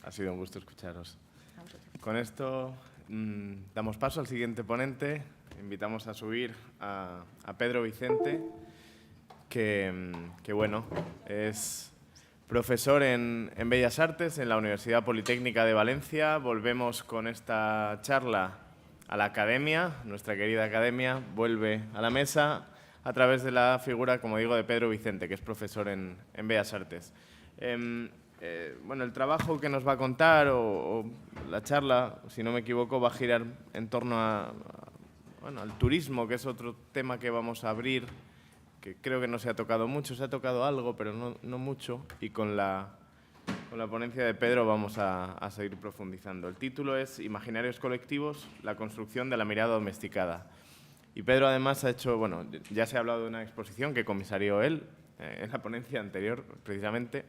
Ha sido un gusto escucharos. Con esto damos paso al siguiente ponente. Invitamos a subir a Pedro Vicente, que bueno, es profesor en Bellas Artes en la Universidad Politécnica de Valencia. Volvemos con esta charla a la academia. Nuestra querida academia vuelve a la mesa a través de la figura, como digo, de Pedro Vicente, que es profesor en Bellas Artes. Bueno, el trabajo que nos va a contar o la charla, si no me equivoco, va a girar en torno al turismo, que es otro tema que vamos a abrir, que creo que no se ha tocado mucho, se ha tocado algo, pero no mucho, y con la ponencia de Pedro vamos a seguir profundizando. El título es Imaginarios colectivos, la construcción de la mirada domesticada. Y Pedro además ha hecho, bueno, ya se ha hablado de una exposición que comisarió él en la ponencia anterior, precisamente,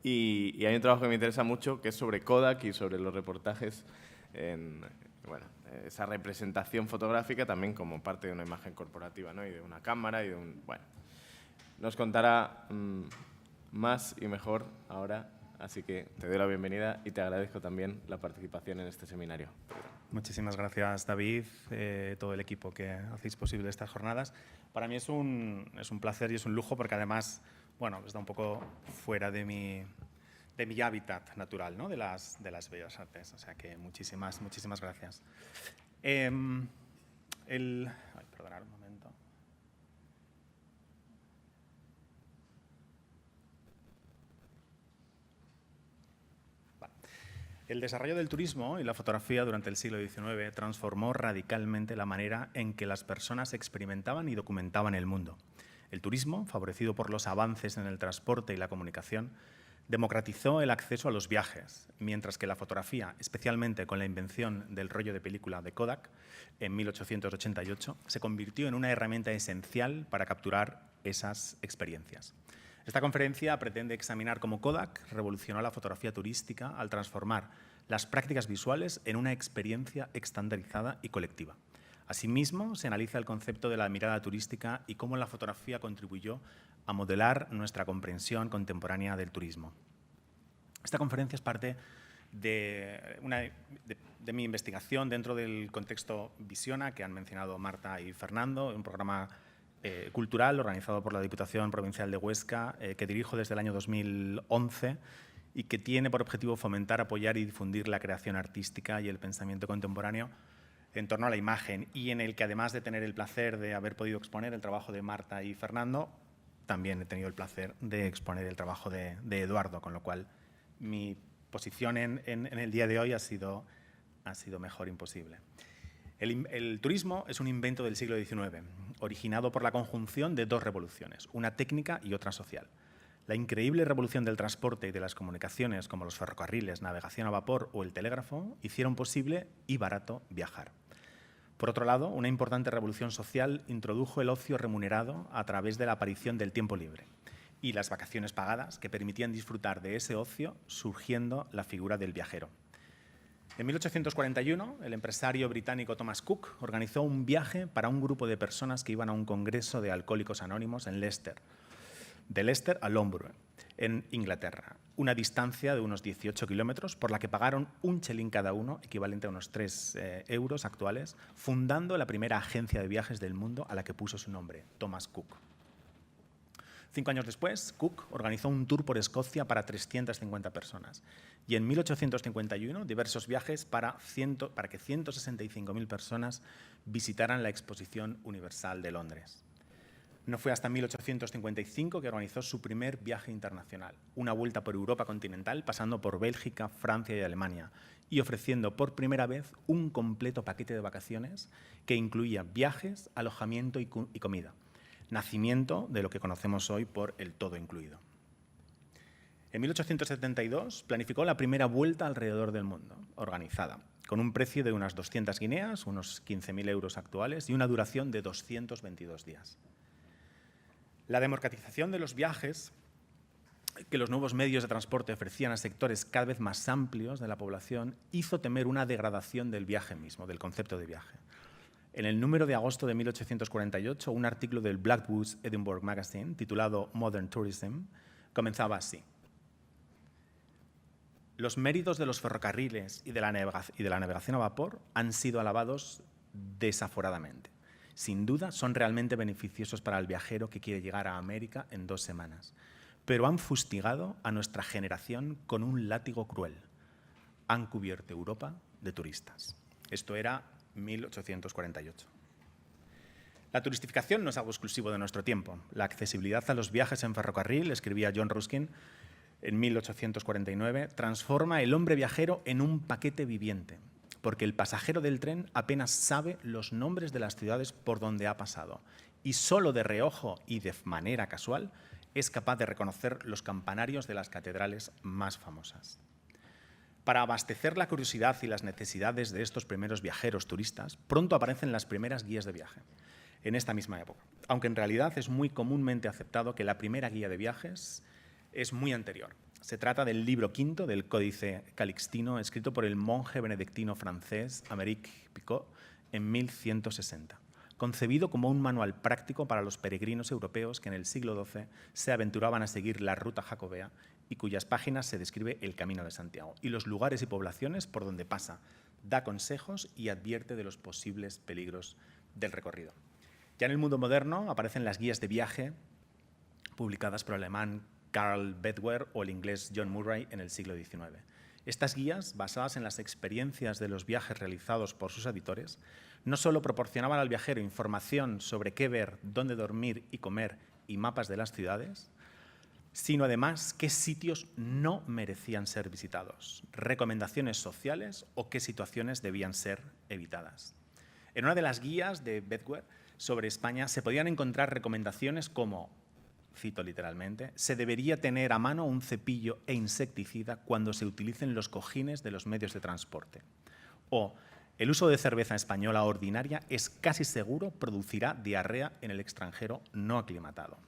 y hay un trabajo que me interesa mucho, que es sobre Kodak y sobre los reportajes en, bueno, esa representación fotográfica también como parte de una imagen corporativa, ¿no? Y de una cámara y de un... Bueno, nos contará más y mejor ahora, así que te doy la bienvenida y te agradezco también la participación en este seminario. Muchísimas gracias, David, todo el equipo que hacéis posible estas jornadas. Para mí es un placer y es un lujo porque además, bueno, está un poco fuera de mi hábitat natural, ¿no? de las bellas artes. O sea que muchísimas gracias. Perdonad un momento. El desarrollo del turismo y la fotografía durante el siglo XIX transformó radicalmente la manera en que las personas experimentaban y documentaban el mundo. El turismo, favorecido por los avances en el transporte y la comunicación, democratizó el acceso a los viajes, mientras que la fotografía, especialmente con la invención del rollo de película de Kodak en 1888, se convirtió en una herramienta esencial para capturar esas experiencias. Esta conferencia pretende examinar cómo Kodak revolucionó la fotografía turística al transformar las prácticas visuales en una experiencia estandarizada y colectiva. Asimismo, se analiza el concepto de la mirada turística y cómo la fotografía contribuyó a modelar nuestra comprensión contemporánea del turismo. Esta conferencia es parte de mi investigación dentro del contexto Visiona, que han mencionado Marta y Fernando, un programa cultural organizado por la Diputación Provincial de Huesca, que dirijo desde el año 2011 y que tiene por objetivo fomentar, apoyar y difundir la creación artística y el pensamiento contemporáneo en torno a la imagen, y en el que, además de tener el placer de haber podido exponer el trabajo de Marta y Fernando, también he tenido el placer de exponer el trabajo de Eduardo, con lo cual mi posición en el día de hoy ha sido mejor imposible. El turismo es un invento del siglo XIX, originado por la conjunción de dos revoluciones, una técnica y otra social. La increíble revolución del transporte y de las comunicaciones, como los ferrocarriles, navegación a vapor o el telégrafo, hicieron posible y barato viajar. Por otro lado, una importante revolución social introdujo el ocio remunerado a través de la aparición del tiempo libre y las vacaciones pagadas que permitían disfrutar de ese ocio, surgiendo la figura del viajero. En 1841, el empresario británico Thomas Cook organizó un viaje para un grupo de personas que iban a un congreso de alcohólicos anónimos en Leicester, de Leicester a Loughborough, en Inglaterra, una distancia de unos 18 kilómetros por la que pagaron un chelín cada uno, equivalente a unos 3 euros actuales, fundando la primera agencia de viajes del mundo a la que puso su nombre, Thomas Cook. 5 años después, Cook organizó un tour por Escocia para 350 personas y en 1851 diversos viajes para que 165.000 personas visitaran la Exposición Universal de Londres. No fue hasta 1855 que organizó su primer viaje internacional, una vuelta por Europa continental pasando por Bélgica, Francia y Alemania, y ofreciendo por primera vez un completo paquete de vacaciones que incluía viajes, alojamiento y comida. Nacimiento de lo que conocemos hoy por el todo incluido. En 1872 planificó la primera vuelta alrededor del mundo, organizada, con un precio de unas 200 guineas, unos 15.000 euros actuales, y una duración de 222 días. La democratización de los viajes que los nuevos medios de transporte ofrecían a sectores cada vez más amplios de la población hizo temer una degradación del viaje mismo, del concepto de viaje. En el número de agosto de 1848, un artículo del Blackwood's Edinburgh Magazine, titulado Modern Tourism, comenzaba así. Los méritos de los ferrocarriles y de la navegación a vapor han sido alabados desaforadamente. Sin duda, son realmente beneficiosos para el viajero que quiere llegar a América en 2 semanas, pero han fustigado a nuestra generación con un látigo cruel. Han cubierto Europa de turistas. Esto era 1848. La turistificación no es algo exclusivo de nuestro tiempo. La accesibilidad a los viajes en ferrocarril, escribía John Ruskin en 1849, transforma el hombre viajero en un paquete viviente, porque el pasajero del tren apenas sabe los nombres de las ciudades por donde ha pasado y solo de reojo y de manera casual es capaz de reconocer los campanarios de las catedrales más famosas. Para abastecer la curiosidad y las necesidades de estos primeros viajeros turistas, pronto aparecen las primeras guías de viaje, en esta misma época, aunque en realidad es muy comúnmente aceptado que la primera guía de viajes es muy anterior. Se trata del libro V del Códice Calixtino, escrito por el monje benedictino francés Aymeric Picot en 1160, concebido como un manual práctico para los peregrinos europeos que en el siglo XII se aventuraban a seguir la ruta jacobea y cuyas páginas se describe el Camino de Santiago y los lugares y poblaciones por donde pasa, da consejos y advierte de los posibles peligros del recorrido. Ya en el mundo moderno aparecen las guías de viaje publicadas por el alemán Karl Bedwer o el inglés John Murray en el siglo XIX. Estas guías, basadas en las experiencias de los viajes realizados por sus editores, no solo proporcionaban al viajero información sobre qué ver, dónde dormir y comer y mapas de las ciudades, sino además qué sitios no merecían ser visitados, recomendaciones sociales o qué situaciones debían ser evitadas. En una de las guías de Bedwer sobre España se podían encontrar recomendaciones como, cito literalmente, se debería tener a mano un cepillo e insecticida cuando se utilicen los cojines de los medios de transporte. O el uso de cerveza española ordinaria es casi seguro producirá diarrea en el extranjero no aclimatado.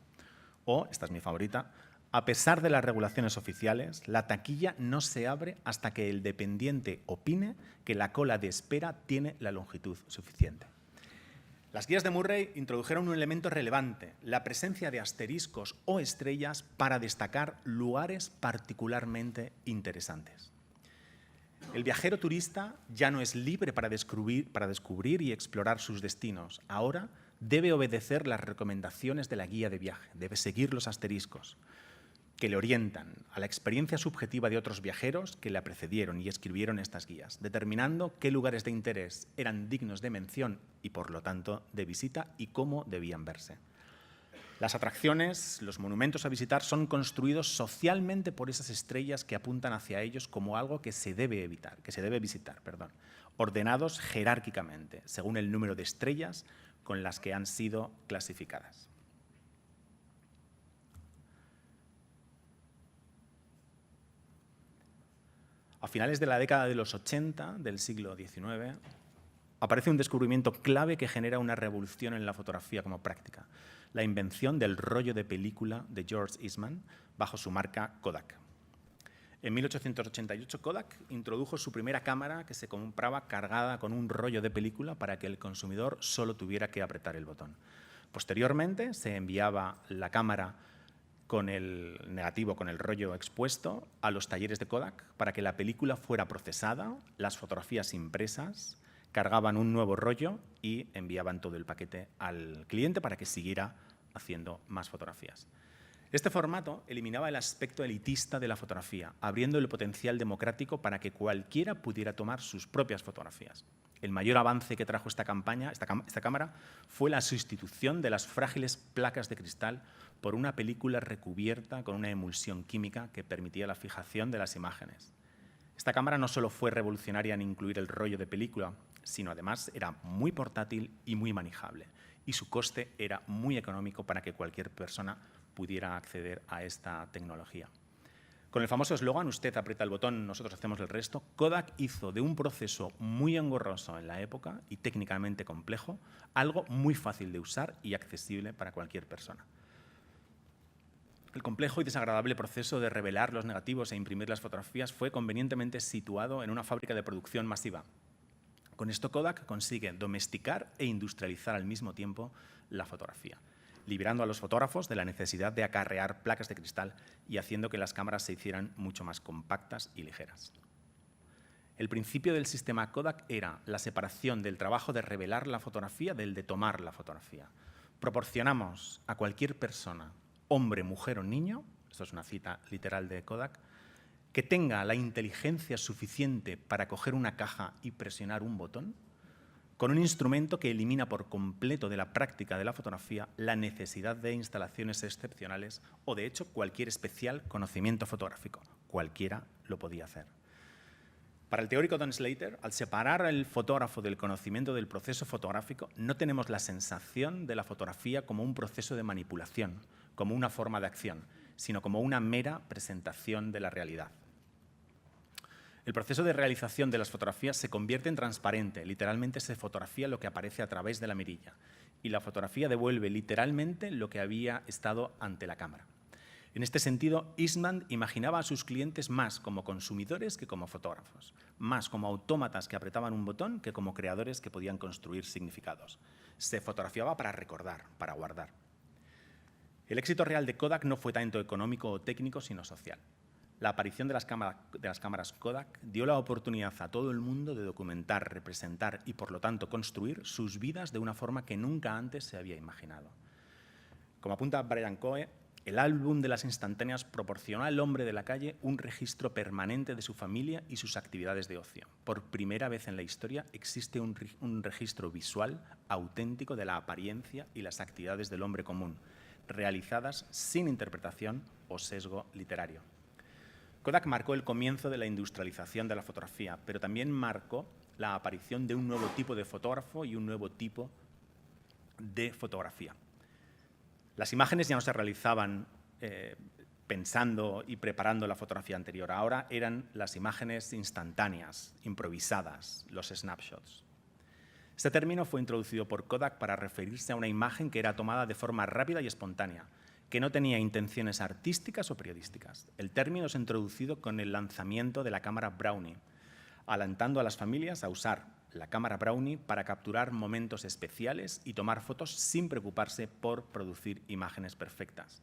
O, esta es mi favorita, a pesar de las regulaciones oficiales, la taquilla no se abre hasta que el dependiente opine que la cola de espera tiene la longitud suficiente. Las guías de Murray introdujeron un elemento relevante, la presencia de asteriscos o estrellas para destacar lugares particularmente interesantes. El viajero turista ya no es libre para descubrir y explorar sus destinos. Ahora debe obedecer las recomendaciones de la guía de viaje, debe seguir los asteriscos que le orientan a la experiencia subjetiva de otros viajeros que la precedieron y escribieron estas guías, determinando qué lugares de interés eran dignos de mención y, por lo tanto, de visita y cómo debían verse. Las atracciones, los monumentos a visitar son construidos socialmente por esas estrellas que apuntan hacia ellos como algo que se debe visitar, ordenados jerárquicamente, según el número de estrellas con las que han sido clasificadas. A finales de la década de los 80 del siglo XIX, aparece un descubrimiento clave que genera una revolución en la fotografía como práctica, la invención del rollo de película de George Eastman bajo su marca Kodak. En 1888, Kodak introdujo su primera cámara que se compraba cargada con un rollo de película para que el consumidor solo tuviera que apretar el botón. Posteriormente, se enviaba la cámara con el negativo, con el rollo expuesto, a los talleres de Kodak para que la película fuera procesada, las fotografías impresas, cargaban un nuevo rollo y enviaban todo el paquete al cliente para que siguiera haciendo más fotografías. Este formato eliminaba el aspecto elitista de la fotografía, abriendo el potencial democrático para que cualquiera pudiera tomar sus propias fotografías. El mayor avance que trajo esta cámara fue la sustitución de las frágiles placas de cristal por una película recubierta con una emulsión química que permitía la fijación de las imágenes. Esta cámara no solo fue revolucionaria en incluir el rollo de película, sino además era muy portátil y muy manejable, y su coste era muy económico para que cualquier persona pudiera acceder a esta tecnología. Con el famoso eslogan, usted aprieta el botón, nosotros hacemos el resto, Kodak hizo de un proceso muy engorroso en la época y técnicamente complejo, algo muy fácil de usar y accesible para cualquier persona. El complejo y desagradable proceso de revelar los negativos e imprimir las fotografías fue convenientemente situado en una fábrica de producción masiva. Con esto Kodak consigue domesticar e industrializar al mismo tiempo la fotografía. liberando a los fotógrafos de la necesidad de acarrear placas de cristal y haciendo que las cámaras se hicieran mucho más compactas y ligeras. El principio del sistema Kodak era la separación del trabajo de revelar la fotografía del de tomar la fotografía. Proporcionamos a cualquier persona, hombre, mujer o niño, esto es una cita literal de Kodak, que tenga la inteligencia suficiente para coger una caja y presionar un botón, con un instrumento que elimina por completo de la práctica de la fotografía la necesidad de instalaciones excepcionales o, de hecho, cualquier especial conocimiento fotográfico. Cualquiera lo podía hacer. Para el teórico Don Slater, al separar al fotógrafo del conocimiento del proceso fotográfico, no tenemos la sensación de la fotografía como un proceso de manipulación, como una forma de acción, sino como una mera presentación de la realidad. El proceso de realización de las fotografías se convierte en transparente, literalmente se fotografía lo que aparece a través de la mirilla, y la fotografía devuelve literalmente lo que había estado ante la cámara. En este sentido, Eastman imaginaba a sus clientes más como consumidores que como fotógrafos, más como autómatas que apretaban un botón que como creadores que podían construir significados. Se fotografiaba para recordar, para guardar. El éxito real de Kodak no fue tanto económico o técnico, sino social. La aparición de las cámaras Kodak dio la oportunidad a todo el mundo de documentar, representar y, por lo tanto, construir sus vidas de una forma que nunca antes se había imaginado. Como apunta Brian Coe, el álbum de las instantáneas proporcionó al hombre de la calle un registro permanente de su familia y sus actividades de ocio. Por primera vez en la historia existe un registro visual auténtico de la apariencia y las actividades del hombre común, realizadas sin interpretación o sesgo literario. Kodak marcó el comienzo de la industrialización de la fotografía, pero también marcó la aparición de un nuevo tipo de fotógrafo y un nuevo tipo de fotografía. Las imágenes ya no se realizaban pensando y preparando la fotografía anterior. Ahora eran las imágenes instantáneas, improvisadas, los snapshots. Este término fue introducido por Kodak para referirse a una imagen que era tomada de forma rápida y espontánea, que no tenía intenciones artísticas o periodísticas. El término es introducido con el lanzamiento de la cámara Brownie, alentando a las familias a usar la cámara Brownie para capturar momentos especiales y tomar fotos sin preocuparse por producir imágenes perfectas.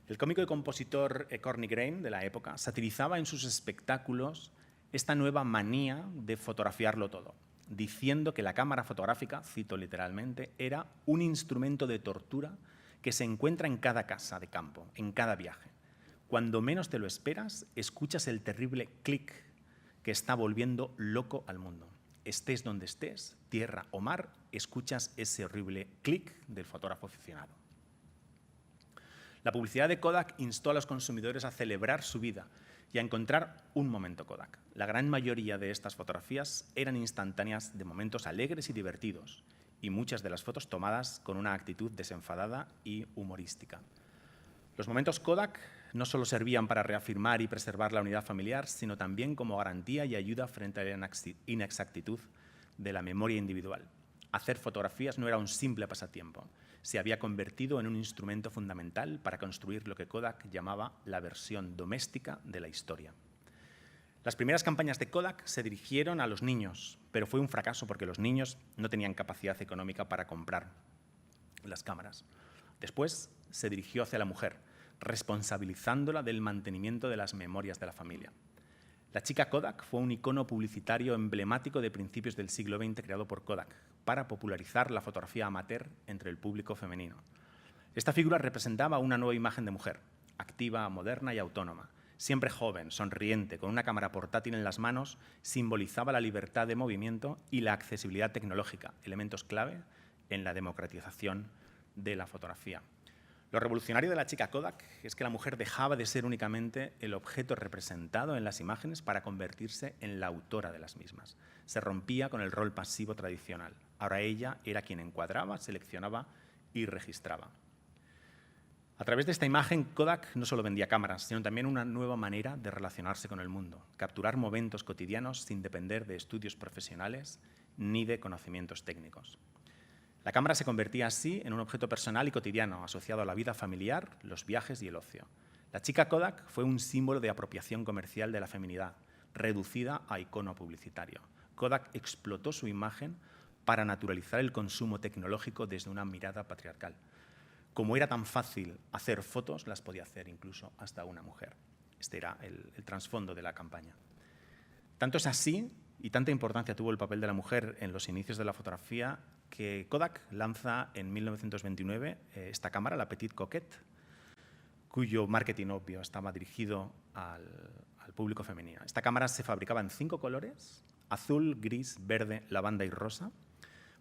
El cómico y compositor Courtney Graham de la época satirizaba en sus espectáculos esta nueva manía de fotografiarlo todo, diciendo que la cámara fotográfica, cito literalmente, era un instrumento de tortura que se encuentra en cada casa de campo, en cada viaje. Cuando menos te lo esperas, escuchas el terrible clic que está volviendo loco al mundo. Estés donde estés, tierra o mar, escuchas ese horrible clic del fotógrafo aficionado. La publicidad de Kodak instó a los consumidores a celebrar su vida y a encontrar un momento Kodak. La gran mayoría de estas fotografías eran instantáneas de momentos alegres y divertidos, y muchas de las fotos tomadas con una actitud desenfadada y humorística. Los momentos Kodak no solo servían para reafirmar y preservar la unidad familiar, sino también como garantía y ayuda frente a la inexactitud de la memoria individual. Hacer fotografías no era un simple pasatiempo, se había convertido en un instrumento fundamental para construir lo que Kodak llamaba la versión doméstica de la historia. Las primeras campañas de Kodak se dirigieron a los niños, pero fue un fracaso porque los niños no tenían capacidad económica para comprar las cámaras. Después se dirigió hacia la mujer, responsabilizándola del mantenimiento de las memorias de la familia. La chica Kodak fue un icono publicitario emblemático de principios del siglo XX creado por Kodak para popularizar la fotografía amateur entre el público femenino. Esta figura representaba una nueva imagen de mujer, activa, moderna y autónoma. Siempre joven, sonriente, con una cámara portátil en las manos, simbolizaba la libertad de movimiento y la accesibilidad tecnológica, elementos clave en la democratización de la fotografía. Lo revolucionario de la chica Kodak es que la mujer dejaba de ser únicamente el objeto representado en las imágenes para convertirse en la autora de las mismas. Se rompía con el rol pasivo tradicional. Ahora ella era quien encuadraba, seleccionaba y registraba. A través de esta imagen, Kodak no solo vendía cámaras, sino también una nueva manera de relacionarse con el mundo, capturar momentos cotidianos sin depender de estudios profesionales ni de conocimientos técnicos. La cámara se convertía así en un objeto personal y cotidiano, asociado a la vida familiar, los viajes y el ocio. La chica Kodak fue un símbolo de apropiación comercial de la feminidad, reducida a icono publicitario. Kodak explotó su imagen para naturalizar el consumo tecnológico desde una mirada patriarcal. Como era tan fácil hacer fotos, las podía hacer incluso hasta una mujer. Este era el trasfondo de la campaña. Tanto es así y tanta importancia tuvo el papel de la mujer en los inicios de la fotografía que Kodak lanza en 1929 esta cámara, la Petite Coquette, cuyo marketing obvio estaba dirigido al público femenino. Esta cámara se fabricaba en 5 colores, azul, gris, verde, lavanda y rosa,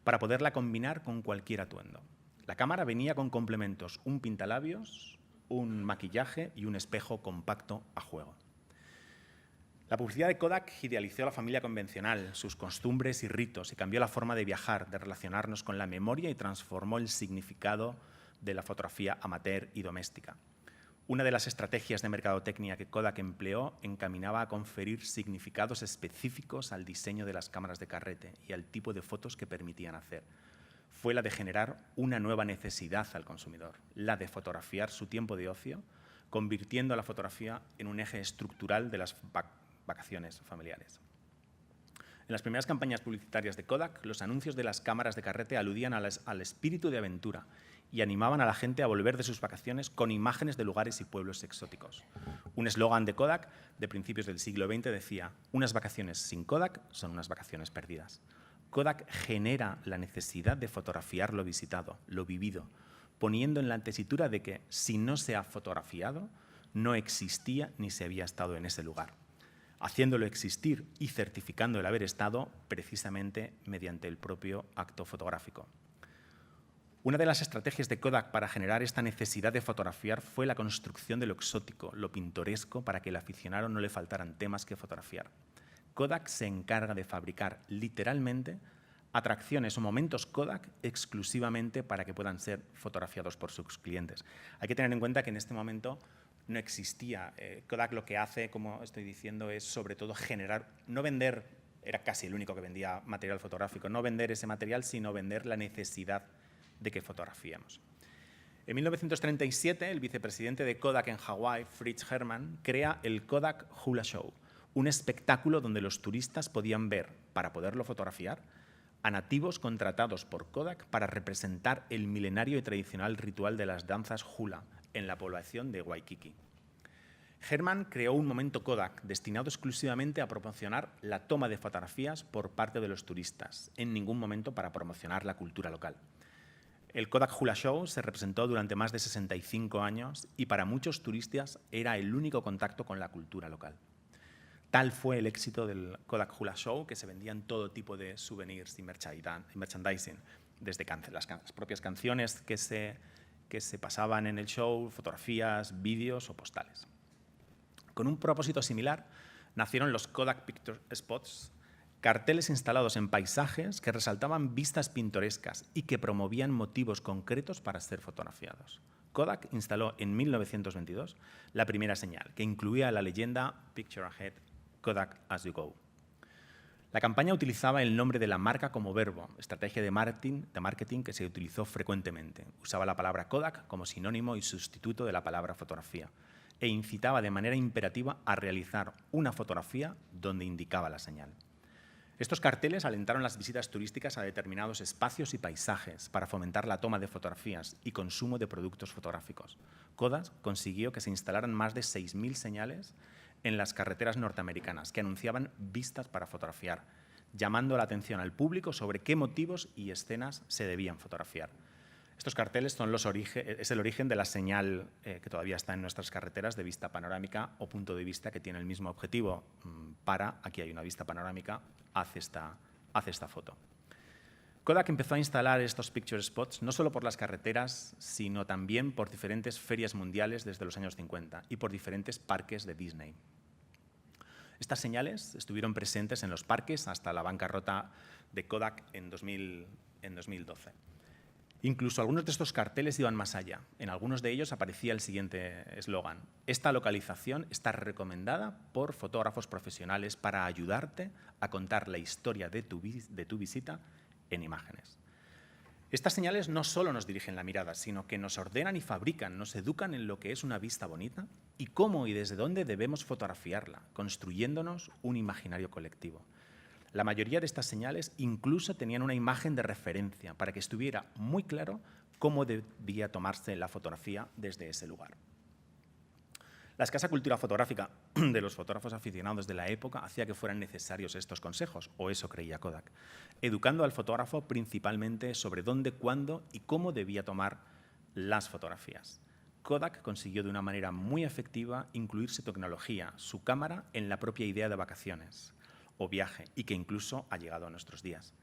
para poderla combinar con cualquier atuendo. La cámara venía con complementos, un pintalabios, un maquillaje y un espejo compacto a juego. La publicidad de Kodak idealizó a la familia convencional, sus costumbres y ritos, y cambió la forma de viajar, de relacionarnos con la memoria y transformó el significado de la fotografía amateur y doméstica. Una de las estrategias de mercadotecnia que Kodak empleó encaminaba a conferir significados específicos al diseño de las cámaras de carrete y al tipo de fotos que permitían hacer. Fue la de generar una nueva necesidad al consumidor, la de fotografiar su tiempo de ocio, convirtiendo a la fotografía en un eje estructural de las vacaciones familiares. En las primeras campañas publicitarias de Kodak, los anuncios de las cámaras de carrete aludían al espíritu de aventura y animaban a la gente a volver de sus vacaciones con imágenes de lugares y pueblos exóticos. Un eslogan de Kodak de principios del siglo XX decía: unas vacaciones sin Kodak son unas vacaciones perdidas. Kodak genera la necesidad de fotografiar lo visitado, lo vivido, poniendo en la tesitura de que si no se ha fotografiado, no existía ni se había estado en ese lugar, haciéndolo existir y certificando el haber estado precisamente mediante el propio acto fotográfico. Una de las estrategias de Kodak para generar esta necesidad de fotografiar fue la construcción de lo exótico, lo pintoresco, para que al aficionado no le faltaran temas que fotografiar. Kodak se encarga de fabricar literalmente atracciones o momentos Kodak exclusivamente para que puedan ser fotografiados por sus clientes. Hay que tener en cuenta que en este momento no existía. Kodak lo que hace, como estoy diciendo, es sobre todo generar, no vender, era casi el único que vendía material fotográfico, no vender ese material, sino vender la necesidad de que fotografiemos. En 1937, el vicepresidente de Kodak en Hawái, Fritz Hermann, crea el Kodak Hula Show, un espectáculo donde los turistas podían ver, para poderlo fotografiar, a nativos contratados por Kodak para representar el milenario y tradicional ritual de las danzas hula en la población de Waikiki. Hermann creó un momento Kodak destinado exclusivamente a promocionar la toma de fotografías por parte de los turistas, en ningún momento para promocionar la cultura local. El Kodak Hula Show se representó durante más de 65 años y para muchos turistas era el único contacto con la cultura local. Tal fue el éxito del Kodak Hula Show que se vendían todo tipo de souvenirs y merchandising, desde las propias canciones que se pasaban en el show, fotografías, vídeos o postales. Con un propósito similar nacieron los Kodak Picture Spots, carteles instalados en paisajes que resaltaban vistas pintorescas y que promovían motivos concretos para ser fotografiados. Kodak instaló en 1922 la primera señal, que incluía la leyenda Picture Ahead, Kodak as you go. La campaña utilizaba el nombre de la marca como verbo, estrategia de marketing que se utilizó frecuentemente. Usaba la palabra Kodak como sinónimo y sustituto de la palabra fotografía e incitaba de manera imperativa a realizar una fotografía donde indicaba la señal. Estos carteles alentaron las visitas turísticas a determinados espacios y paisajes para fomentar la toma de fotografías y consumo de productos fotográficos. Kodak consiguió que se instalaran más de 6.000 señales en las carreteras norteamericanas que anunciaban vistas para fotografiar, llamando la atención al público sobre qué motivos y escenas se debían fotografiar. Estos carteles son es el origen de la señal que todavía está en nuestras carreteras de vista panorámica o punto de vista, que tiene el mismo objetivo. Aquí hay una vista panorámica, haz esta foto. Kodak empezó a instalar estos picture spots no solo por las carreteras, sino también por diferentes ferias mundiales desde los años 50 y por diferentes parques de Disney. Estas señales estuvieron presentes en los parques hasta la bancarrota de Kodak en 2012. Incluso algunos de estos carteles iban más allá. En algunos de ellos aparecía el siguiente eslogan: esta localización está recomendada por fotógrafos profesionales para ayudarte a contar la historia de tu visita en imágenes. Estas señales no solo nos dirigen la mirada, sino que nos ordenan y fabrican, nos educan en lo que es una vista bonita y cómo y desde dónde debemos fotografiarla, construyéndonos un imaginario colectivo. La mayoría de estas señales incluso tenían una imagen de referencia para que estuviera muy claro cómo debía tomarse la fotografía desde ese lugar. La escasa cultura fotográfica de los fotógrafos aficionados de la época hacía que fueran necesarios estos consejos, o eso creía Kodak, educando al fotógrafo principalmente sobre dónde, cuándo y cómo debía tomar las fotografías. Kodak consiguió de una manera muy efectiva incluir su tecnología, su cámara, en la propia idea de vacaciones o viaje, y que incluso ha llegado a nuestros días.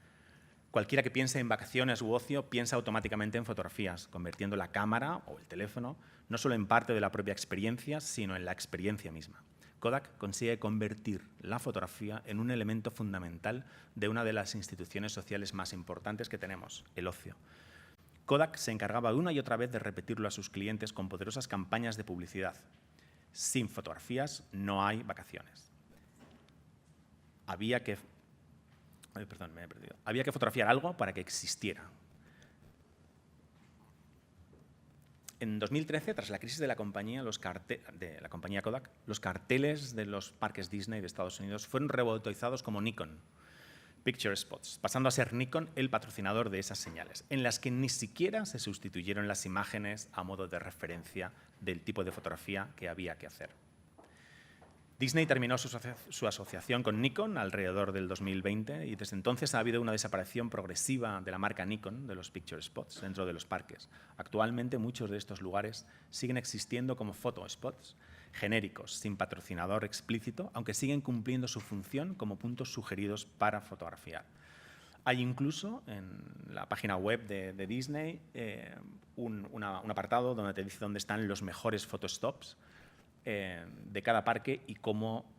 Cualquiera que piense en vacaciones u ocio piensa automáticamente en fotografías, convirtiendo la cámara o el teléfono no solo en parte de la propia experiencia, sino en la experiencia misma. Kodak consigue convertir la fotografía en un elemento fundamental de una de las instituciones sociales más importantes que tenemos, el ocio. Kodak se encargaba una y otra vez de repetirlo a sus clientes con poderosas campañas de publicidad. Sin fotografías no hay vacaciones. Había que fotografiar algo para que existiera. En 2013, tras la crisis de la compañía Kodak, los carteles de los parques Disney de Estados Unidos fueron rebautizados como Nikon Picture Spots, pasando a ser Nikon el patrocinador de esas señales, en las que ni siquiera se sustituyeron las imágenes a modo de referencia del tipo de fotografía que había que hacer. Disney terminó su asociación con Nikon alrededor del 2020 y desde entonces ha habido una desaparición progresiva de la marca Nikon de los Picture Spots dentro de los parques. Actualmente muchos de estos lugares siguen existiendo como photo spots, genéricos, sin patrocinador explícito, aunque siguen cumpliendo su función como puntos sugeridos para fotografiar. Hay incluso en la página web de Disney un apartado donde te dice dónde están los mejores photostops de cada parque y cómo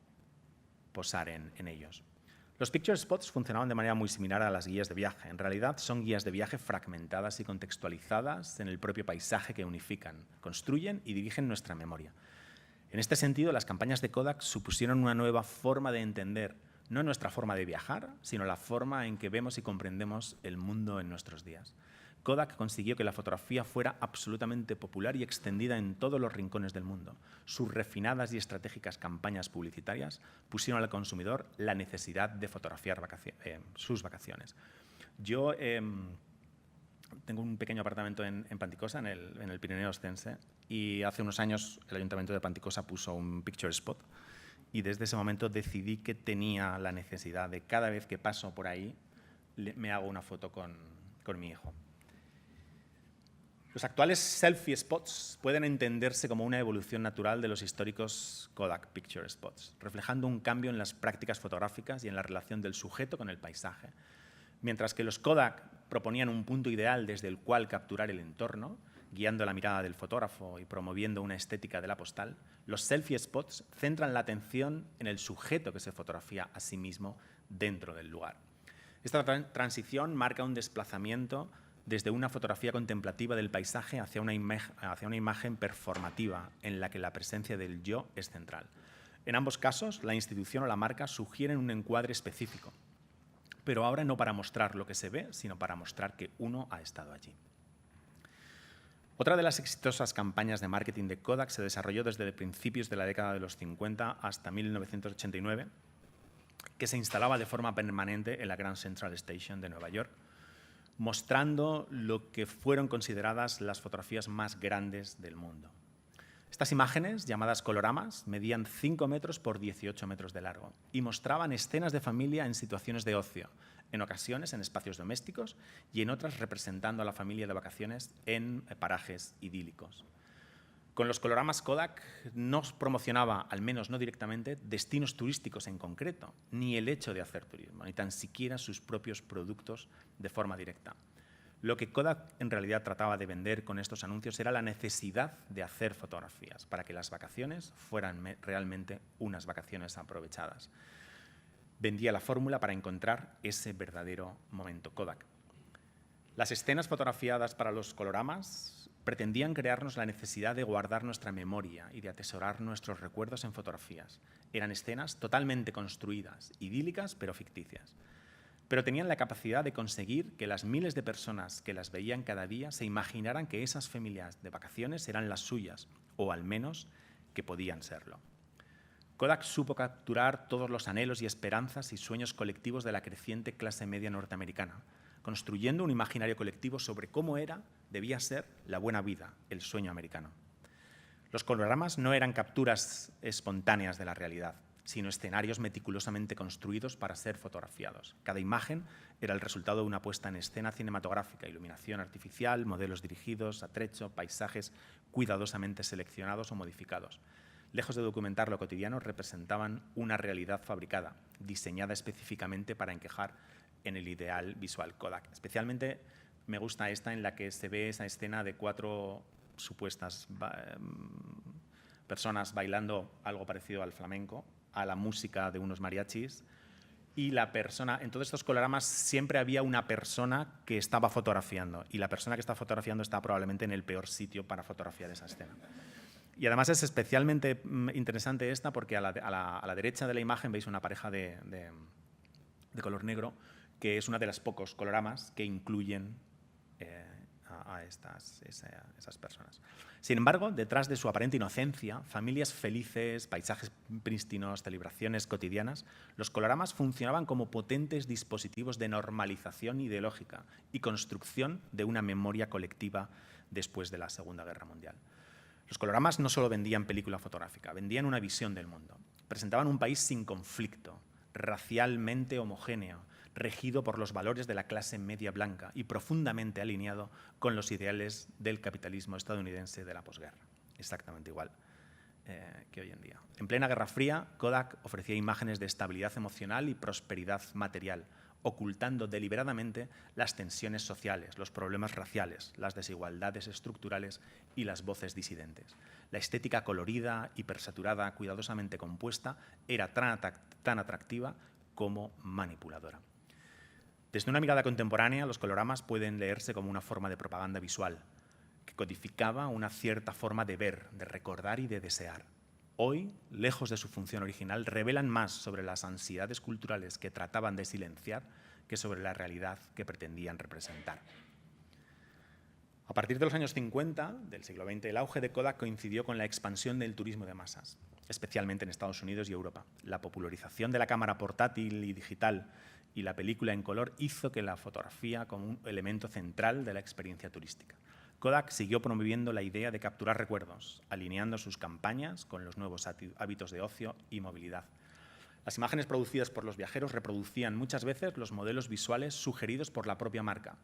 posar en ellos. Los Picture Spots funcionaban de manera muy similar a las guías de viaje. En realidad son guías de viaje fragmentadas y contextualizadas en el propio paisaje que unifican, construyen y dirigen nuestra memoria. En este sentido, las campañas de Kodak supusieron una nueva forma de entender no nuestra forma de viajar, sino la forma en que vemos y comprendemos el mundo en nuestros días. Kodak consiguió que la fotografía fuera absolutamente popular y extendida en todos los rincones del mundo. Sus refinadas y estratégicas campañas publicitarias pusieron al consumidor la necesidad de fotografiar sus vacaciones. Yo tengo un pequeño apartamento en Panticosa, en el Pirineo Ostense, y hace unos años el Ayuntamiento de Panticosa puso un Picture Spot y desde ese momento decidí que tenía la necesidad de cada vez que paso por ahí me hago una foto con mi hijo. Los actuales selfie spots pueden entenderse como una evolución natural de los históricos Kodak Picture Spots, reflejando un cambio en las prácticas fotográficas y en la relación del sujeto con el paisaje. Mientras que los Kodak proponían un punto ideal desde el cual capturar el entorno, guiando la mirada del fotógrafo y promoviendo una estética de la postal, los selfie spots centran la atención en el sujeto que se fotografía a sí mismo dentro del lugar. Esta transición marca un desplazamiento desde una fotografía contemplativa del paisaje hacia una imagen performativa en la que la presencia del yo es central. En ambos casos, la institución o la marca sugieren un encuadre específico, pero ahora no para mostrar lo que se ve, sino para mostrar que uno ha estado allí. Otra de las exitosas campañas de marketing de Kodak se desarrolló desde principios de la década de los 50 hasta 1989, que se instalaba de forma permanente en la Grand Central Station de Nueva York, mostrando lo que fueron consideradas las fotografías más grandes del mundo. Estas imágenes, llamadas coloramas, medían 5 metros por 18 metros de largo y mostraban escenas de familia en situaciones de ocio, en ocasiones en espacios domésticos y en otras representando a la familia de vacaciones en parajes idílicos. Con los coloramas Kodak no promocionaba, al menos no directamente, destinos turísticos en concreto, ni el hecho de hacer turismo, ni tan siquiera sus propios productos de forma directa. Lo que Kodak en realidad trataba de vender con estos anuncios era la necesidad de hacer fotografías para que las vacaciones fueran realmente unas vacaciones aprovechadas. Vendía la fórmula para encontrar ese verdadero momento Kodak. Las escenas fotografiadas para los coloramas pretendían crearnos la necesidad de guardar nuestra memoria y de atesorar nuestros recuerdos en fotografías. Eran escenas totalmente construidas, idílicas pero ficticias. Pero tenían la capacidad de conseguir que las miles de personas que las veían cada día se imaginaran que esas familias de vacaciones eran las suyas, o al menos que podían serlo. Kodak supo capturar todos los anhelos y esperanzas y sueños colectivos de la creciente clase media norteamericana, construyendo un imaginario colectivo sobre cómo debía ser la buena vida, el sueño americano. Los coloramas no eran capturas espontáneas de la realidad, sino escenarios meticulosamente construidos para ser fotografiados. Cada imagen era el resultado de una puesta en escena cinematográfica, iluminación artificial, modelos dirigidos, atrecho, paisajes cuidadosamente seleccionados o modificados. Lejos de documentar lo cotidiano, representaban una realidad fabricada, diseñada específicamente para encajar en el ideal visual Kodak. Especialmente me gusta esta en la que se ve esa escena de 4 supuestas personas bailando algo parecido al flamenco, a la música de unos mariachis, y la persona, en todos estos coloramas siempre había una persona que estaba fotografiando, y la persona que está fotografiando está probablemente en el peor sitio para fotografiar esa escena. Y además es especialmente interesante esta porque a la derecha de la imagen veis una pareja de color negro, que es una de las pocos coloramas que incluyen a esas personas. Sin embargo, detrás de su aparente inocencia, familias felices, paisajes prístinos, celebraciones cotidianas, los coloramas funcionaban como potentes dispositivos de normalización ideológica y construcción de una memoria colectiva después de la Segunda Guerra Mundial. Los coloramas no solo vendían película fotográfica, vendían una visión del mundo. Presentaban un país sin conflicto, racialmente homogéneo, regido por los valores de la clase media blanca y profundamente alineado con los ideales del capitalismo estadounidense de la posguerra. Exactamente igual que hoy en día. En plena Guerra Fría, Kodak ofrecía imágenes de estabilidad emocional y prosperidad material, ocultando deliberadamente las tensiones sociales, los problemas raciales, las desigualdades estructurales y las voces disidentes. La estética colorida, hipersaturada, cuidadosamente compuesta, era tan atractiva como manipuladora. Desde una mirada contemporánea, los coloramas pueden leerse como una forma de propaganda visual, que codificaba una cierta forma de ver, de recordar y de desear. Hoy, lejos de su función original, revelan más sobre las ansiedades culturales que trataban de silenciar que sobre la realidad que pretendían representar. A partir de los años 50 del siglo XX, el auge de Kodak coincidió con la expansión del turismo de masas, especialmente en Estados Unidos y Europa. La popularización de la cámara portátil y digital y la película en color hizo que la fotografía como un elemento central de la experiencia turística. Kodak siguió promoviendo la idea de capturar recuerdos, alineando sus campañas con los nuevos hábitos de ocio y movilidad. Las imágenes producidas por los viajeros reproducían muchas veces los modelos visuales sugeridos por la propia marca.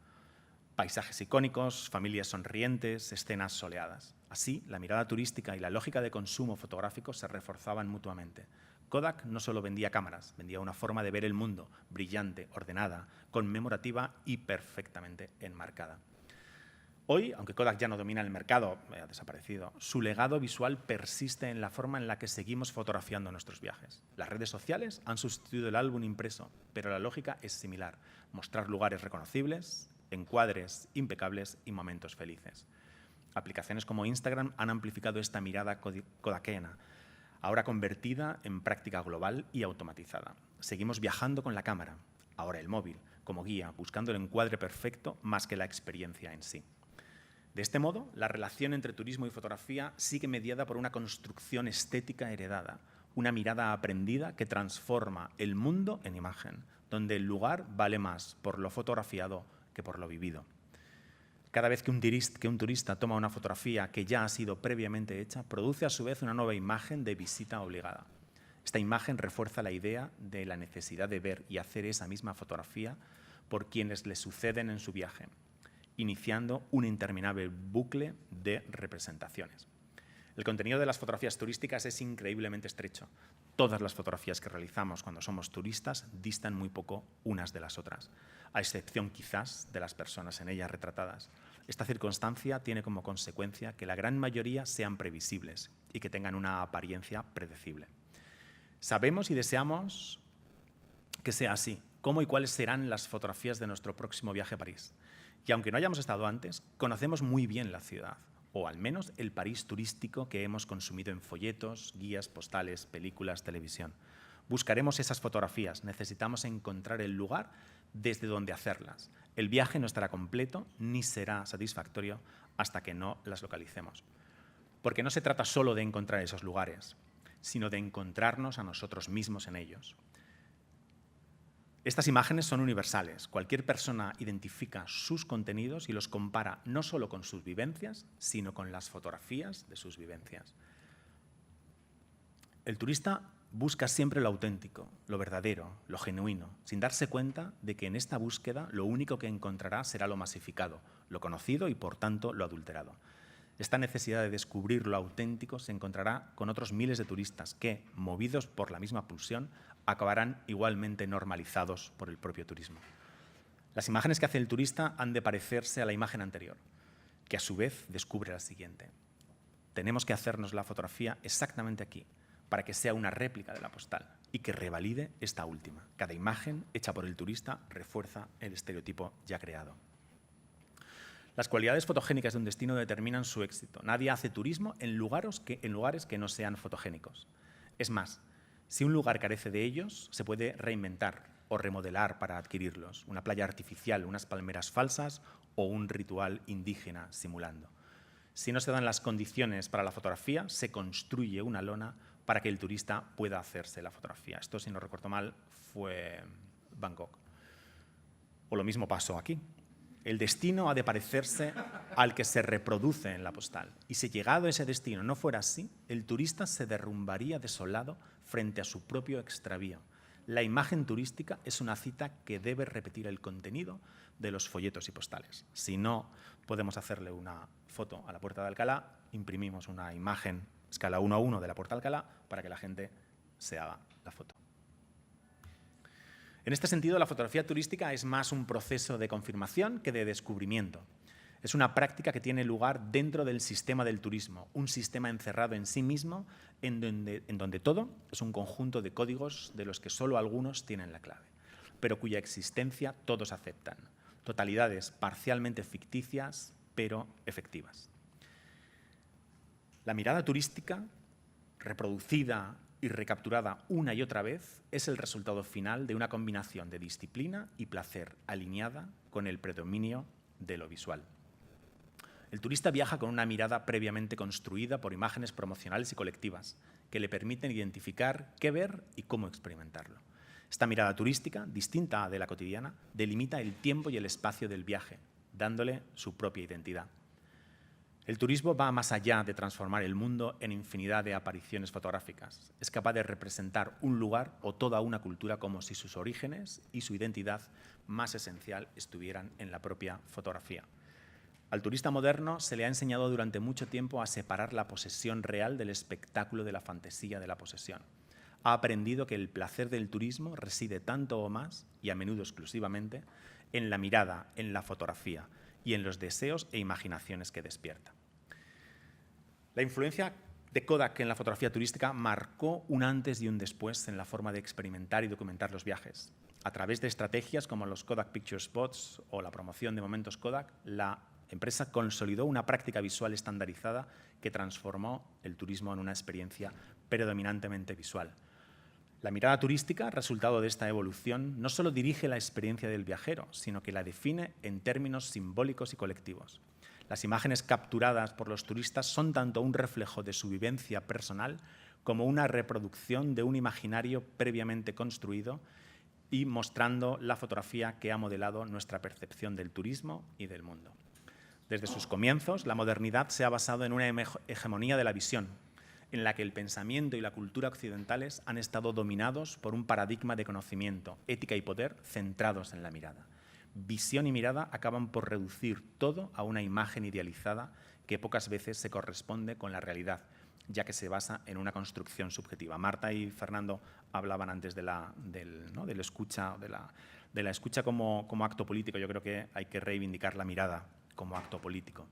Paisajes icónicos, familias sonrientes, escenas soleadas. Así, la mirada turística y la lógica de consumo fotográfico se reforzaban mutuamente. Kodak no solo vendía cámaras, vendía una forma de ver el mundo, brillante, ordenada, conmemorativa y perfectamente enmarcada. Hoy, aunque Kodak ya no domina el mercado, ha desaparecido, su legado visual persiste en la forma en la que seguimos fotografiando nuestros viajes. Las redes sociales han sustituido el álbum impreso, pero la lógica es similar: mostrar lugares reconocibles, encuadres impecables y momentos felices. Aplicaciones como Instagram han amplificado esta mirada kodakiana, ahora convertida en práctica global y automatizada. Seguimos viajando con la cámara, ahora el móvil, como guía, buscando el encuadre perfecto más que la experiencia en sí. De este modo, la relación entre turismo y fotografía sigue mediada por una construcción estética heredada, una mirada aprendida que transforma el mundo en imagen, donde el lugar vale más por lo fotografiado que por lo vivido. Cada vez que un turista toma una fotografía que ya ha sido previamente hecha, produce a su vez una nueva imagen de visita obligada. Esta imagen refuerza la idea de la necesidad de ver y hacer esa misma fotografía por quienes le suceden en su viaje, iniciando un interminable bucle de representaciones. El contenido de las fotografías turísticas es increíblemente estrecho. Todas las fotografías que realizamos cuando somos turistas distan muy poco unas de las otras, a excepción quizás de las personas en ellas retratadas. Esta circunstancia tiene como consecuencia que la gran mayoría sean previsibles y que tengan una apariencia predecible. Sabemos y deseamos que sea así. ¿Cómo y cuáles serán las fotografías de nuestro próximo viaje a París? Y aunque no hayamos estado antes, conocemos muy bien la ciudad, o al menos el París turístico que hemos consumido en folletos, guías, postales, películas, televisión. Buscaremos esas fotografías, necesitamos encontrar el lugar desde donde hacerlas. El viaje no estará completo ni será satisfactorio hasta que no las localicemos. Porque no se trata solo de encontrar esos lugares, sino de encontrarnos a nosotros mismos en ellos. Estas imágenes son universales. Cualquier persona identifica sus contenidos y los compara no solo con sus vivencias, sino con las fotografías de sus vivencias. El turista busca siempre lo auténtico, lo verdadero, lo genuino, sin darse cuenta de que en esta búsqueda lo único que encontrará será lo masificado, lo conocido y, por tanto, lo adulterado. Esta necesidad de descubrir lo auténtico se encontrará con otros miles de turistas que, movidos por la misma pulsión, acabarán igualmente normalizados por el propio turismo. Las imágenes que hace el turista han de parecerse a la imagen anterior, que a su vez descubre la siguiente. Tenemos que hacernos la fotografía exactamente aquí, para que sea una réplica de la postal y que revalide esta última. Cada imagen hecha por el turista refuerza el estereotipo ya creado. Las cualidades fotogénicas de un destino determinan su éxito. Nadie hace turismo en lugares que no sean fotogénicos. Es más, si un lugar carece de ellos, se puede reinventar o remodelar para adquirirlos. Una playa artificial, unas palmeras falsas o un ritual indígena simulando. Si no se dan las condiciones para la fotografía, se construye una lona para que el turista pueda hacerse la fotografía. Esto, si no recuerdo mal, fue Bangkok. O lo mismo pasó aquí. El destino ha de parecerse al que se reproduce en la postal. Y si llegado a ese destino no fuera así, el turista se derrumbaría desolado frente a su propio extravío. La imagen turística es una cita que debe repetir el contenido de los folletos y postales. Si no podemos hacerle una foto a la Puerta de Alcalá, imprimimos una imagen escala 1:1 de la Puerta de Alcalá para que la gente se haga la foto. En este sentido, la fotografía turística es más un proceso de confirmación que de descubrimiento. Es una práctica que tiene lugar dentro del sistema del turismo, un sistema encerrado en sí mismo, en donde todo es un conjunto de códigos de los que solo algunos tienen la clave, pero cuya existencia todos aceptan. Totalidades parcialmente ficticias, pero efectivas. La mirada turística, reproducida y recapturada una y otra vez, es el resultado final de una combinación de disciplina y placer alineada con el predominio de lo visual. El turista viaja con una mirada previamente construida por imágenes promocionales y colectivas que le permiten identificar qué ver y cómo experimentarlo. Esta mirada turística, distinta de la cotidiana, delimita el tiempo y el espacio del viaje, dándole su propia identidad. El turismo va más allá de transformar el mundo en infinidad de apariciones fotográficas. Es capaz de representar un lugar o toda una cultura como si sus orígenes y su identidad más esencial estuvieran en la propia fotografía. Al turista moderno se le ha enseñado durante mucho tiempo a separar la posesión real del espectáculo de la fantasía de la posesión. Ha aprendido que el placer del turismo reside tanto o más, y a menudo exclusivamente, en la mirada, en la fotografía y en los deseos e imaginaciones que despierta. La influencia de Kodak en la fotografía turística marcó un antes y un después en la forma de experimentar y documentar los viajes. A través de estrategias como los Kodak Picture Spots o la promoción de momentos Kodak, la empresa consolidó una práctica visual estandarizada que transformó el turismo en una experiencia predominantemente visual. La mirada turística, resultado de esta evolución, no solo dirige la experiencia del viajero, sino que la define en términos simbólicos y colectivos. Las imágenes capturadas por los turistas son tanto un reflejo de su vivencia personal como una reproducción de un imaginario previamente construido y mostrando la fotografía que ha modelado nuestra percepción del turismo y del mundo. Desde sus comienzos, la modernidad se ha basado en una hegemonía de la visión, en la que el pensamiento y la cultura occidentales han estado dominados por un paradigma de conocimiento, ética y poder centrados en la mirada. Visión y mirada acaban por reducir todo a una imagen idealizada que pocas veces se corresponde con la realidad, ya que se basa en una construcción subjetiva. Marta y Fernando hablaban antes de la escucha como acto político. Yo creo que hay que reivindicar la mirada como acto político.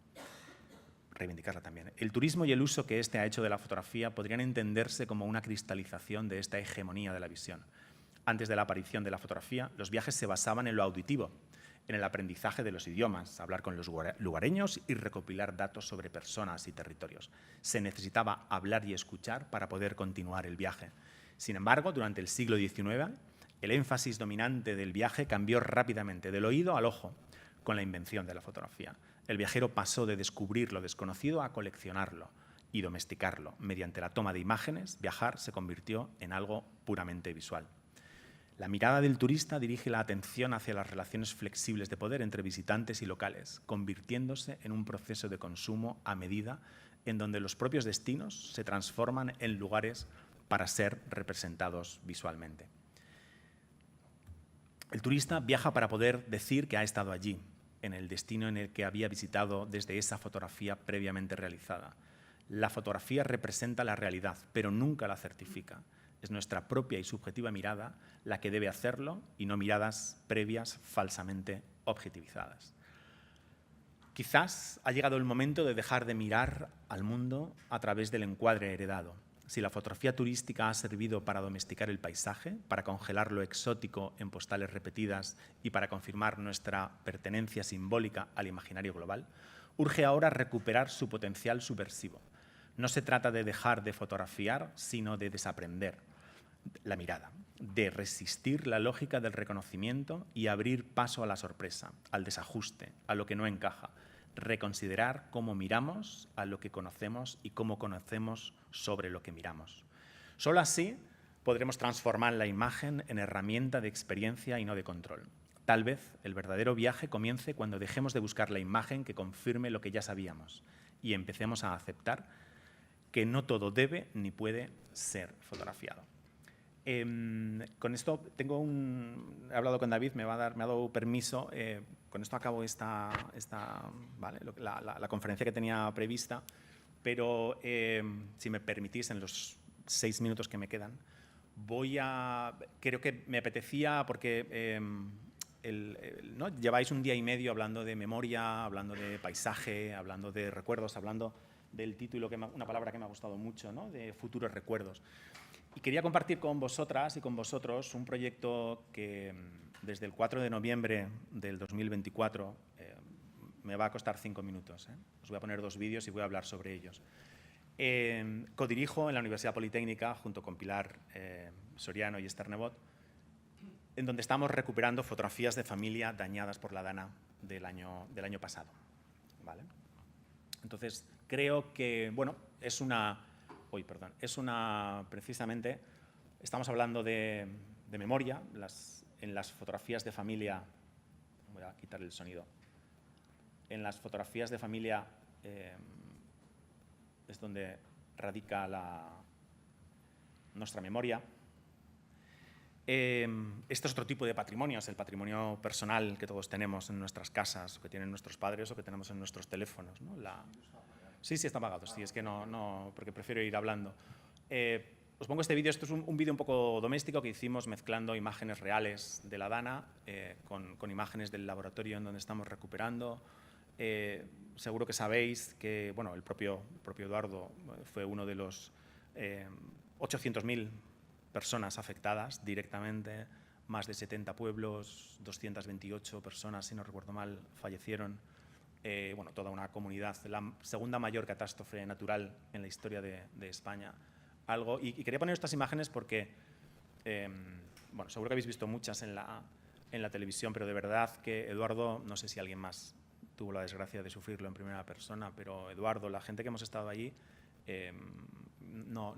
Reivindicarla también. El turismo y el uso que éste ha hecho de la fotografía podrían entenderse como una cristalización de esta hegemonía de la visión. Antes de la aparición de la fotografía, los viajes se basaban en lo auditivo, en el aprendizaje de los idiomas, hablar con los lugareños y recopilar datos sobre personas y territorios. Se necesitaba hablar y escuchar para poder continuar el viaje. Sin embargo, durante el siglo XIX, el énfasis dominante del viaje cambió rápidamente del oído al ojo con la invención de la fotografía. El viajero pasó de descubrir lo desconocido a coleccionarlo y domesticarlo. Mediante la toma de imágenes, viajar se convirtió en algo puramente visual. La mirada del turista dirige la atención hacia las relaciones flexibles de poder entre visitantes y locales, convirtiéndose en un proceso de consumo a medida en donde los propios destinos se transforman en lugares para ser representados visualmente. El turista viaja para poder decir que ha estado allí, en el destino en el que había visitado desde esa fotografía previamente realizada. La fotografía representa la realidad, pero nunca la certifica. Es nuestra propia y subjetiva mirada la que debe hacerlo y no miradas previas falsamente objetivizadas. Quizás ha llegado el momento de dejar de mirar al mundo a través del encuadre heredado. Si la fotografía turística ha servido para domesticar el paisaje, para congelar lo exótico en postales repetidas y para confirmar nuestra pertenencia simbólica al imaginario global, urge ahora recuperar su potencial subversivo. No se trata de dejar de fotografiar, sino de desaprender la mirada, de resistir la lógica del reconocimiento y abrir paso a la sorpresa, al desajuste, a lo que no encaja, reconsiderar cómo miramos a lo que conocemos y cómo conocemos sobre lo que miramos. Solo así podremos transformar la imagen en herramienta de experiencia y no de control. Tal vez el verdadero viaje comience cuando dejemos de buscar la imagen que confirme lo que ya sabíamos y empecemos a aceptar que no todo debe ni puede ser fotografiado. Con esto he hablado con David, me ha dado permiso. Con esto acabo ¿vale? la conferencia que tenía prevista, pero si me permitís, en los 6 minutos que me quedan, creo que me apetecía, porque ¿no? Lleváis un día y medio hablando de memoria, hablando de paisaje, hablando de recuerdos, hablando del título, una palabra que me ha gustado mucho, ¿no? De futuros recuerdos. Y quería compartir con vosotras y con vosotros un proyecto que desde el 4 de noviembre del 2024 me va a costar 5 minutos. Os voy a poner 2 vídeos y voy a hablar sobre ellos. Codirijo en la Universidad Politécnica, junto con Pilar Soriano y Esther Nebot, en donde estamos recuperando fotografías de familia dañadas por la DANA del año pasado. ¿Vale? Entonces, creo que, bueno, precisamente, estamos hablando de memoria. En las fotografías de familia, voy a quitar el sonido, en las fotografías de familia es donde radica nuestra memoria. Este es otro tipo de patrimonio, es el patrimonio personal que todos tenemos en nuestras casas, o que tienen nuestros padres, o que tenemos en nuestros teléfonos, ¿no? Sí, está apagado, sí, es que no, porque prefiero ir hablando. Os pongo este vídeo. Esto es un vídeo un poco doméstico que hicimos mezclando imágenes reales de la DANA con imágenes del laboratorio en donde estamos recuperando. Seguro que sabéis que, bueno, el propio Eduardo fue uno de los 800.000 personas afectadas directamente, más de 70 pueblos, 228 personas, si no recuerdo mal, fallecieron. Bueno, toda una comunidad, la segunda mayor catástrofe natural en la historia de España. Y quería poner estas imágenes porque, bueno, seguro que habéis visto muchas en la televisión, pero de verdad que Eduardo, no sé si alguien más tuvo la desgracia de sufrirlo en primera persona, pero Eduardo, la gente que hemos estado allí, no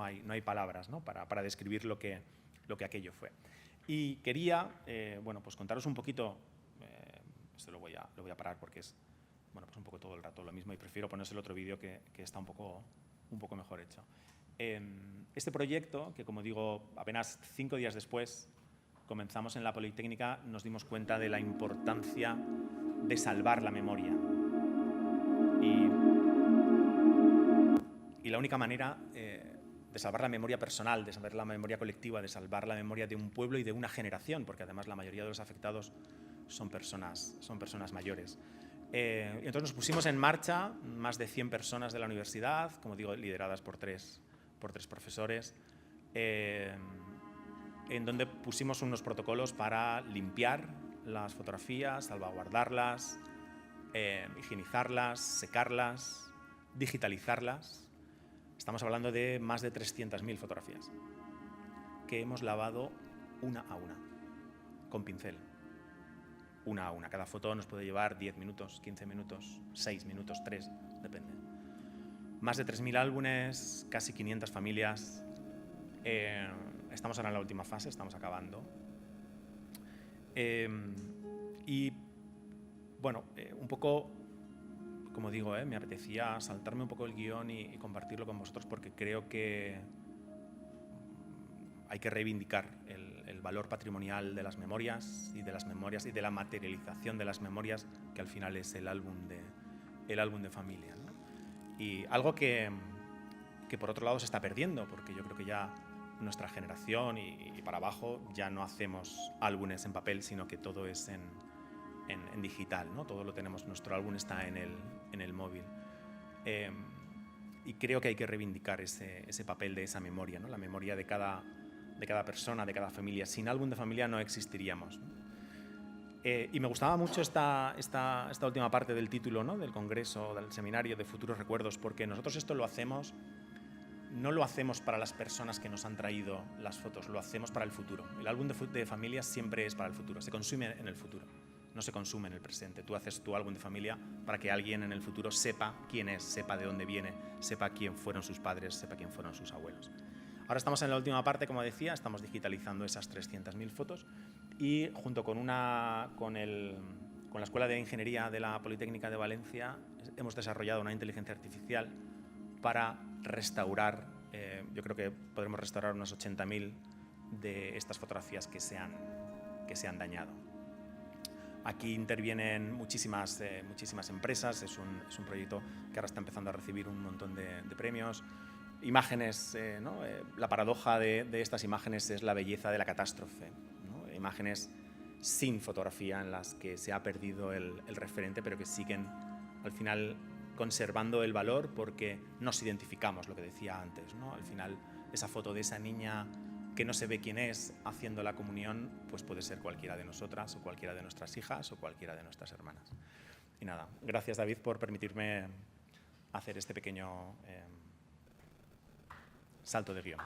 hay palabras, ¿no? para describir lo que aquello fue. Y quería, bueno, pues contaros un poquito. Esto lo voy a parar porque es, bueno, pues un poco todo el rato lo mismo, y prefiero ponerse el otro vídeo que está un poco mejor hecho. Este proyecto, que como digo, apenas 5 días después comenzamos en la Politécnica, nos dimos cuenta de la importancia de salvar la memoria. Y la única manera de salvar la memoria personal, de salvar la memoria colectiva, de salvar la memoria de un pueblo y de una generación, porque además la mayoría de los afectados son personas mayores. Entonces nos pusimos en marcha, más de 100 personas de la universidad, como digo, lideradas por tres profesores, en donde pusimos unos protocolos para limpiar las fotografías, salvaguardarlas, higienizarlas, secarlas, digitalizarlas. Estamos hablando de más de 300.000 fotografías que hemos lavado una a una, con pincel. Una a una. Cada foto nos puede llevar 10 minutos, 15 minutos, 6 minutos, 3, depende. Más de 3.000 álbumes, casi 500 familias. Estamos ahora en la última fase, estamos acabando. Y bueno, un poco, como digo, me apetecía saltarme un poco el guión y compartirlo con vosotros, porque creo que hay que reivindicar el valor patrimonial de las memorias y de la materialización de las memorias, que al final es el álbum de familia, ¿no? Y algo que por otro lado se está perdiendo, porque yo creo que ya nuestra generación y para abajo ya no hacemos álbumes en papel, sino que todo es en digital, ¿no? Todo lo tenemos, nuestro álbum está en el móvil. Y creo que hay que reivindicar ese papel de esa memoria, ¿no? La memoria de cada persona, de cada familia. Sin álbum de familia no existiríamos, ¿no? Y me gustaba mucho esta última parte del título, ¿no? Del congreso, del seminario de Futuros Recuerdos, porque nosotros esto no lo hacemos para las personas que nos han traído las fotos, lo hacemos para el futuro. El álbum de familia siempre es para el futuro, se consume en el futuro, no se consume en el presente. Tú haces tu álbum de familia para que alguien en el futuro sepa quién es, sepa de dónde viene, sepa quién fueron sus padres, sepa quién fueron sus abuelos. Ahora estamos en la última parte, como decía, estamos digitalizando esas 300.000 fotos y junto con la Escuela de Ingeniería de la Politécnica de Valencia hemos desarrollado una inteligencia artificial para restaurar, yo creo que podremos restaurar unas 80.000 de estas fotografías que se han dañado. Aquí intervienen muchísimas empresas, es un proyecto que ahora está empezando a recibir un montón de premios. Imágenes, ¿no? La paradoja de estas imágenes es la belleza de la catástrofe, ¿no? Imágenes sin fotografía en las que se ha perdido el referente, pero que siguen al final conservando el valor porque nos identificamos, lo que decía antes, ¿no? Al final, esa foto de esa niña que no se ve quién es haciendo la comunión, pues puede ser cualquiera de nosotras o cualquiera de nuestras hijas o cualquiera de nuestras hermanas. Y nada, gracias David por permitirme hacer este pequeño salto de guión.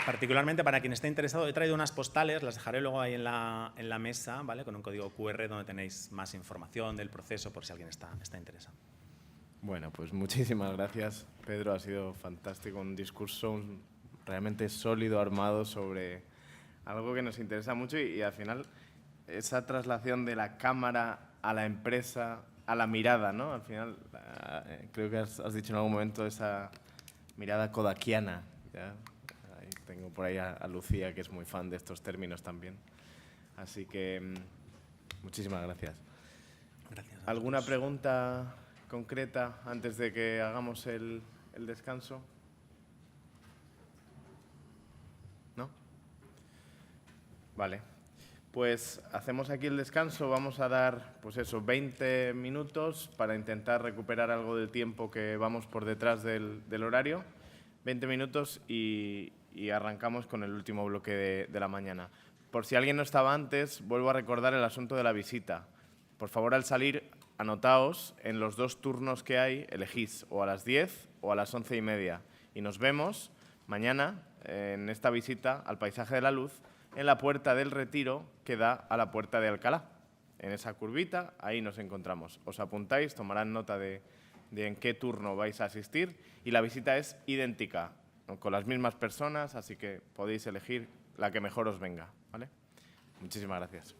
Particularmente para quien esté interesado, he traído unas postales, las dejaré luego ahí en la mesa, ¿vale? Con un código QR donde tenéis más información del proceso por si alguien está interesado. Bueno, pues muchísimas gracias, Pedro. Ha sido fantástico, un discurso realmente sólido, armado sobre algo que nos interesa mucho y al final esa traslación de la cámara a la empresa, a la mirada, ¿no? Al final, creo que has dicho en algún momento esa mirada kodakiana, ¿ya? Tengo por ahí a Lucía, que es muy fan de estos términos también. Así que, muchísimas gracias. Gracias. ¿Alguna pregunta concreta antes de que hagamos el descanso? ¿No? Vale. Pues hacemos aquí el descanso. Vamos a dar, pues eso, 20 minutos para intentar recuperar algo del tiempo que vamos por detrás del horario. 20 minutos y arrancamos con el último bloque de la mañana. Por si alguien no estaba antes, vuelvo a recordar el asunto de la visita. Por favor, al salir, anotaos en los 2 turnos que hay, elegís o a las 10 o a las 11:30. Y nos vemos mañana en esta visita al Paisaje de la Luz en la Puerta del Retiro que da a la Puerta de Alcalá. En esa curvita, ahí nos encontramos. Os apuntáis, tomarán nota de en qué turno vais a asistir y la visita es idéntica, con las mismas personas, así que podéis elegir la que mejor os venga, ¿vale? Muchísimas gracias.